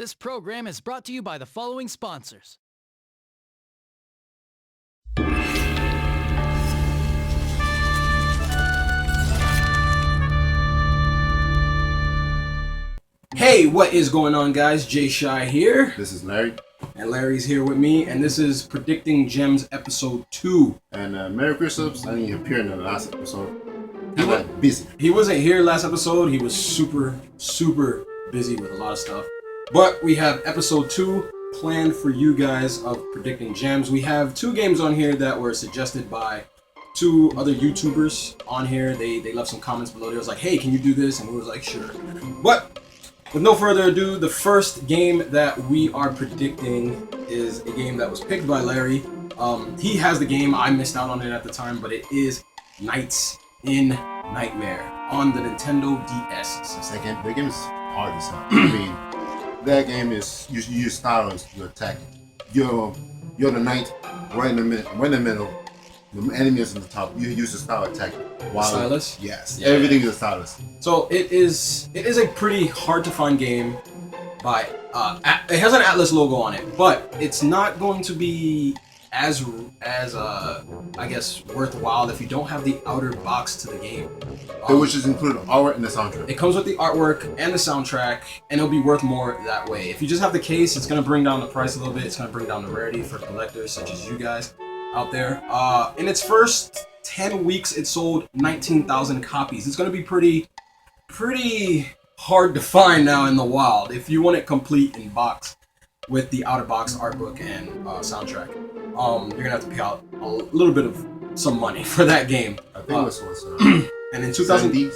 This program is brought to you by the following sponsors. Hey, what is going on, guys? Jay Shy here. This is Larry. And Larry's here with me, and this is Predicting Gems episode 2. And Merry Christmas. I didn't appear in the last episode. He I was got busy. He wasn't here last episode. He was super busy with a lot of stuff. But we have episode 2 planned for you guys of Predicting Gems. We have 2 games on here that were suggested by 2 other YouTubers on here. They left some comments below. They was like, hey, can you do this? And we was like, sure. But with no further ado, the first game that we are predicting is a game that was picked by Larry. He has the game. I missed out on it at the time, but it is Nights in Nightmare on the Nintendo DS. The game is hard as hell. I mean, that game is you use stylus to attack. You're the knight right in the middle. The enemy is on the top. You use the style attack. Stylus? Yes. Yeah. Everything is a stylus. So it is a pretty hard to find game. By it has an Atlas logo on it, but it's not going to be as I guess worthwhile if you don't have the outer box to the game. Which is included art and the soundtrack. It comes with the artwork and the soundtrack, and it'll be worth more that way. If you just have the case, it's gonna bring down the price a little bit. It's gonna bring down the rarity for collectors such as you guys out there. In its first 10 weeks, it sold 19,000 copies. It's gonna be pretty hard to find now in the wild if you want it complete in box with the outer box artbook and soundtrack. You're gonna have to pay out a little bit of some money for that game. I think it was and in $70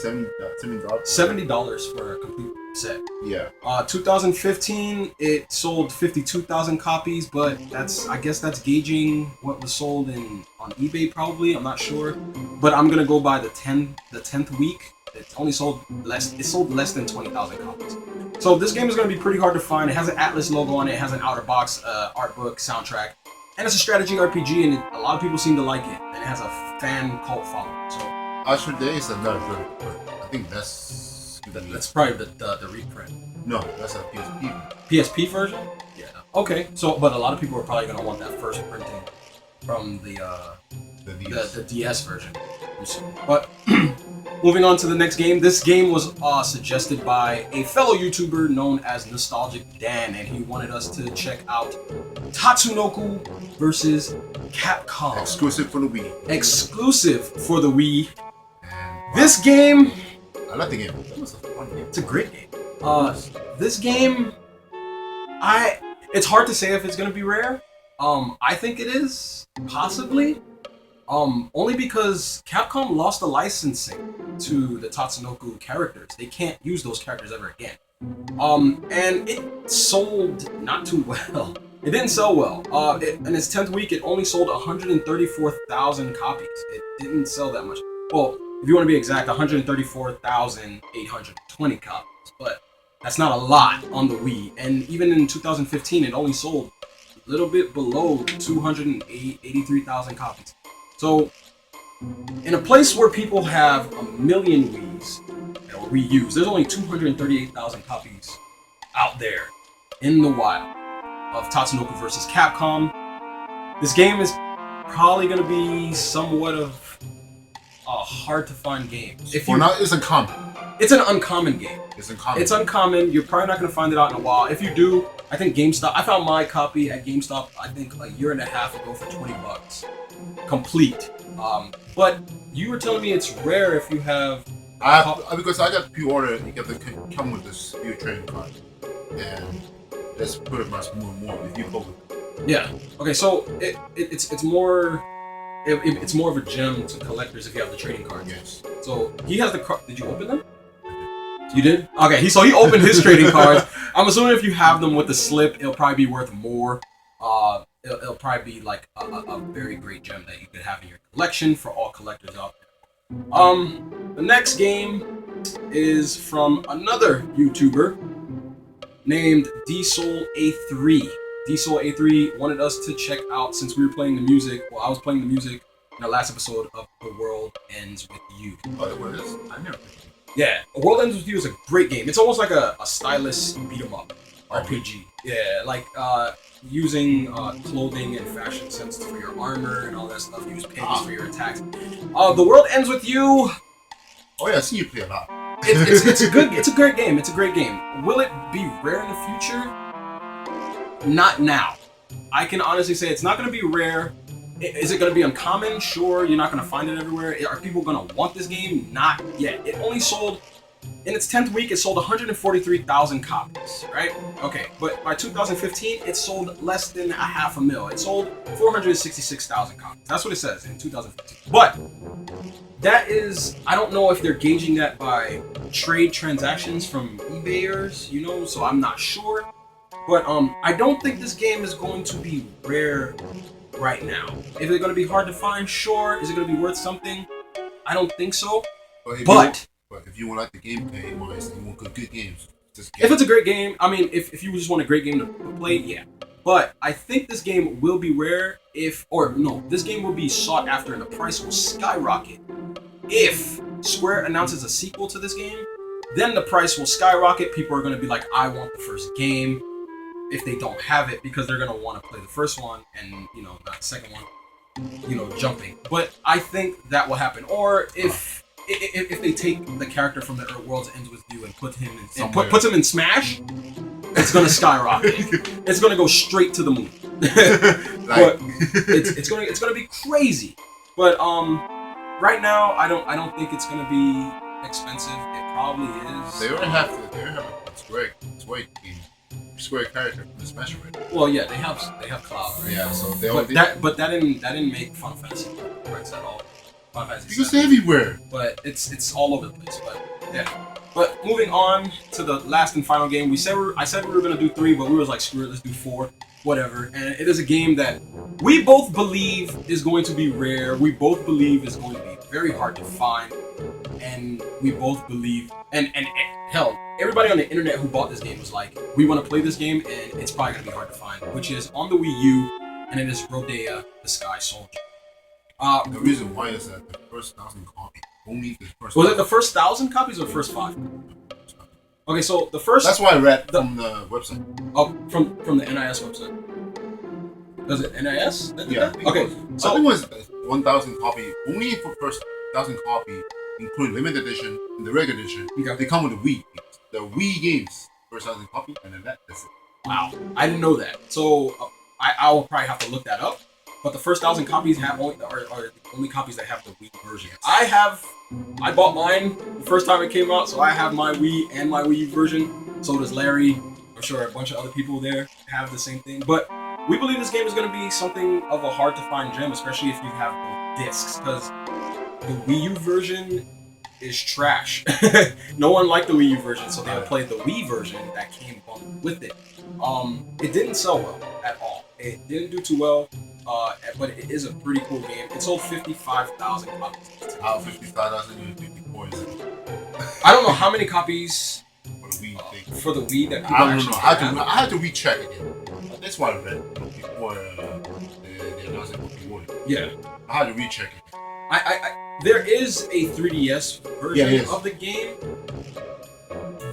$70 for a complete set. Yeah. 2015, it sold 52,000 copies, but I guess that's gauging what was sold on eBay probably. I'm not sure, but I'm gonna go by the 10th week. It only sold less. It sold less than 20,000 copies. So this game is gonna be pretty hard to find. It has an Atlas logo on it. It has an outer box art book, soundtrack, and it's a strategy RPG. And a lot of people seem to like it. And it has a fan cult following. So Ashford Days is not good. I think that's probably the reprint. No, that's a PSP. PSP version? Yeah. Okay. So, but a lot of people are probably gonna want that first printing from the DS version. But moving on to the next game. This game was suggested by a fellow YouTuber known as Nostalgic Dan, and he wanted us to check out Tatsunoko versus Capcom. Exclusive for the Wii. Exclusive for the Wii. This game, I like the game. That was a fun game. it's a great game. This game, it's hard to say if it's gonna be rare. I think it is, possibly. Only because Capcom lost the licensing to the Tatsunoko characters. They can't use those characters ever again. And it sold not too well. It didn't sell well. In its 10th week, it only sold 134,000 copies. It didn't sell that much. Well, if you want to be exact, 134,820 copies. But that's not a lot on the Wii. And even in 2015, it only sold a little bit below 283,000 copies. So, in a place where people have a million Wiis or Wii U's, there's only 238,000 copies out there in the wild of Tatsunoko versus Capcom. This game is probably going to be somewhat of a hard to find game. It's uncommon. It's an uncommon game. It's uncommon. It's uncommon. You're probably not going to find it out in a while. If you do, I think GameStop. I found my copy at GameStop. I think a year and a half ago for $20, complete. But you were telling me it's rare if you have. Because I got pre-order. You have to come with this new trading card, and that's pretty much more if you go with it. Yeah. Okay. So it's more. It's more of a gem to collectors if you have the trading cards. Yes. So he has the card. Did you open them? You did? Okay. He opened his trading cards. I'm assuming if you have them with the slip, it'll probably be worth more. It'll probably be like a very great gem that you could have in your collection for all collectors out there. The next game is from another YouTuber named DSoul-A3. DSoul-A3 wanted us to check out, since we were playing the music. Well, I was playing the music in the last episode of The World Ends With You. Oh, it was? I never. Yeah, World Ends With You is a great game. It's almost like a stylus beat 'em up. RPG. Yeah, like using clothing and fashion sense for your armor and all that stuff. Use pins for your attacks. The world ends with you. Oh yeah, I see you play a lot. It's a good. It's a great game. It's a great game. Will it be rare in the future? Not now. I can honestly say it's not going to be rare. Is it going to be uncommon? Sure. You're not going to find it everywhere. Are people going to want this game? Not yet. It only sold, in its 10th week, it sold 143,000 copies, right? Okay, but by 2015, it sold less than 500,000. It sold 466,000 copies. That's what it says in 2015. But that is, I don't know if they're gauging that by trade transactions from eBayers, so I'm not sure. But I don't think this game is going to be rare right now. Is it going to be hard to find? Sure. Is it going to be worth something? I don't think so. But if you want like the gameplay wise, you want good games. If it's a great game, I mean, if you just want a great game to play, yeah. But I think this game will be rare this game will be sought after and the price will skyrocket. If Square announces a sequel to this game, then the price will skyrocket. People are going to be like, I want the first game. If they don't have it, because they're going to want to play the first one and, the second one, jumping. But I think that will happen. Or if they take the character from the World's Ends With You and put him in, puts him in Smash, it's going to skyrocket. It's going to go straight to the moon. But it's going to be crazy. But right now, I don't think it's going to be expensive. It probably is. They already have Square character from the Smash already. Well, yeah, they have Cloud, right? Yeah, so but that didn't make Final Fantasy rights at all. Final Fantasy because they're everywhere. But it's all over the place. But yeah. But moving on to the last and final game, I said we were gonna do 3, but we was like, screw it, let's do 4, whatever. And it is a game that we both believe is going to be rare. We both believe is going to be very hard to find, and we both believe and hell, everybody on the internet who bought this game was like, we want to play this game, and it's probably gonna be hard to find, which is on the Wii U, and it is Rodea: The Sky Soldier. The reason why is that the first 1,000 copies, only the first. Was it the first 1,000 copies or the first 5? Okay, so the first. That's why I read from the website. Oh, from the NIS website. Does it NIS? Yeah. Okay, so I think it was 1,000 copy only for first 1,000 copy, including limited edition and the regular edition. Okay. They come with the Wii. The Wii games first 1,000 copy, and then that's it. Wow, I didn't know that. So I will probably have to look that up. But the first 1,000 copies are the only copies that have the Wii version. I bought mine the first time it came out, so I have my Wii and my Wii U version. So does Larry. I'm sure a bunch of other people there have the same thing. But we believe this game is going to be something of a hard to find gem, especially if you have both discs, because the Wii U version is trash. No one liked the Wii U version, so they played the Wii version that came bundled with it. It didn't sell well at all. It didn't do too well, but it is a pretty cool game. It sold 55,000 copies. Out 55,000 and 54. I don't know how many copies for the Wii that people I don't actually know. I had to recheck again. That's why I read before the announcement was rewarded. Yeah. I had to recheck it. There is a 3DS version of the game.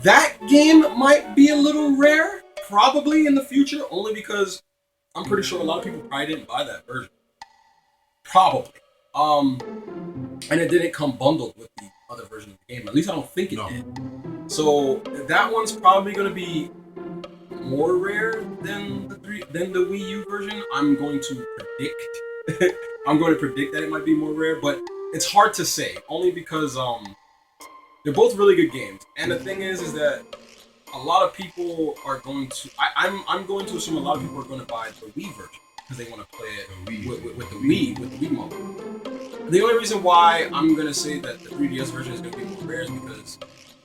That game might be a little rare, probably in the future, only because I'm pretty sure a lot of people probably didn't buy that version. Probably. And it didn't come bundled with the other version of the game. At least I don't think it did. So that one's probably going to be more rare than the Wii U version. I'm going to predict. I'm going to predict that it might be more rare, but it's hard to say, only because they're both really good games. And the thing is that a lot of people are going to. I'm going to assume a lot of people are going to buy the Wii version because they want to play it with the Wii mode. The only reason why I'm going to say that the 3DS version is going to be more rare is because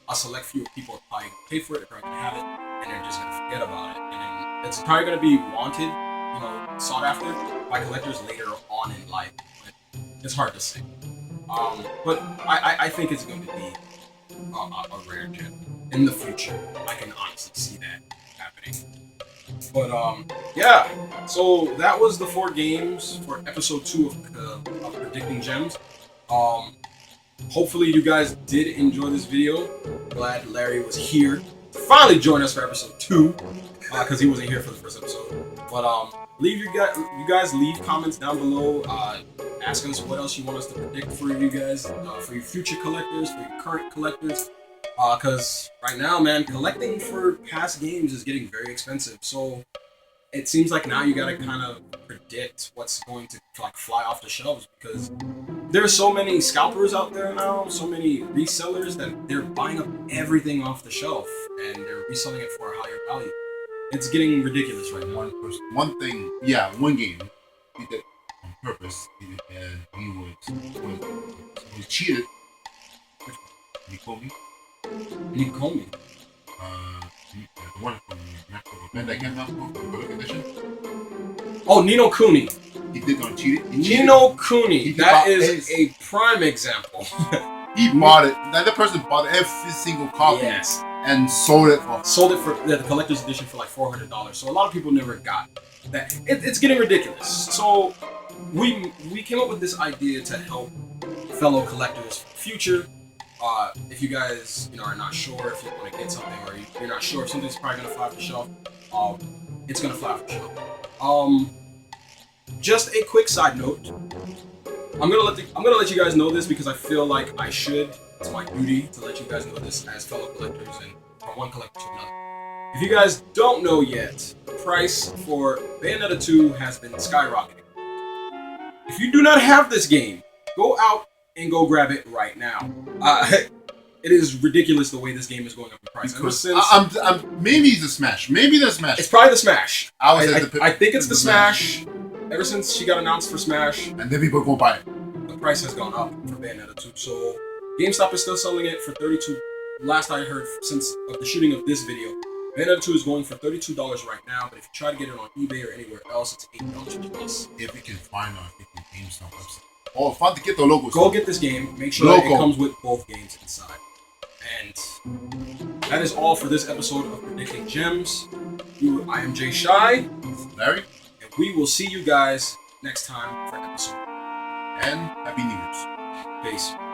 a select few people are probably going to pay for it, they're probably going to have it, and they're just going to forget about it. And then it's probably going to be wanted, sought after by collectors later on in life. But it's hard to say. But I think it's going to be a rare gem in the future. I can honestly see that happening. But yeah, so that was the 4 games for episode 2 of Predicting Gems. Hopefully you guys did enjoy this video. Glad Larry was here to finally join us for episode 2, because he wasn't here for the first episode. But you guys leave comments down below, asking us what else you want us to predict for you guys, for your future collectors, for your current collectors. Because right now, man, collecting for past games is getting very expensive. So it seems like now you gotta kind of predict what's going to like fly off the shelves, because there's so many scalpers out there now, so many resellers that they're buying up everything off the shelf and they're reselling it for a higher value. It's getting ridiculous right now. One game he did on purpose, and he cheated. Nikomi. The one from Bandai Namco, the Gorilla Edition. Oh, Nino Kuni. He did not cheat it. Nino Kuni. That is a prime example. He bought it. The other person bought every single copy. Yes. And sold it for the collector's edition for like $400. So a lot of people never got that. It's getting ridiculous. So we came up with this idea to help fellow collectors for the future. If you guys are not sure if you want to get something, or you're not sure if something's probably gonna fly off the shelf, it's gonna fly off the shelf. Just a quick side note. I'm gonna let you guys know this because I feel like I should. It's my duty to let you guys know this as fellow collectors and from one collector to another. If you guys don't know yet, the price for Bayonetta 2 has been skyrocketing. If you do not have this game, go out and go grab it right now. It is ridiculous the way this game is going up in price. Because maybe it's the Smash. Maybe the Smash. It's probably the Smash. I think it's the Smash. Ever since she got announced for Smash, and then people go buy it. The price has gone up for Bayonetta 2. So GameStop is still selling it for $32. Last I heard, since of the shooting of this video, Bayonetta 2 is going for $32 right now. But if you try to get it on eBay or anywhere else, it's $8 plus. If you can find on GameStop website. Oh, fun to get the logos. Go get this game. Make sure that it comes with both games inside. And that is all for this episode of Predicting Gems. I am Jay Shy. Larry. And we will see you guys next time for episode. And Happy New Year's. Peace.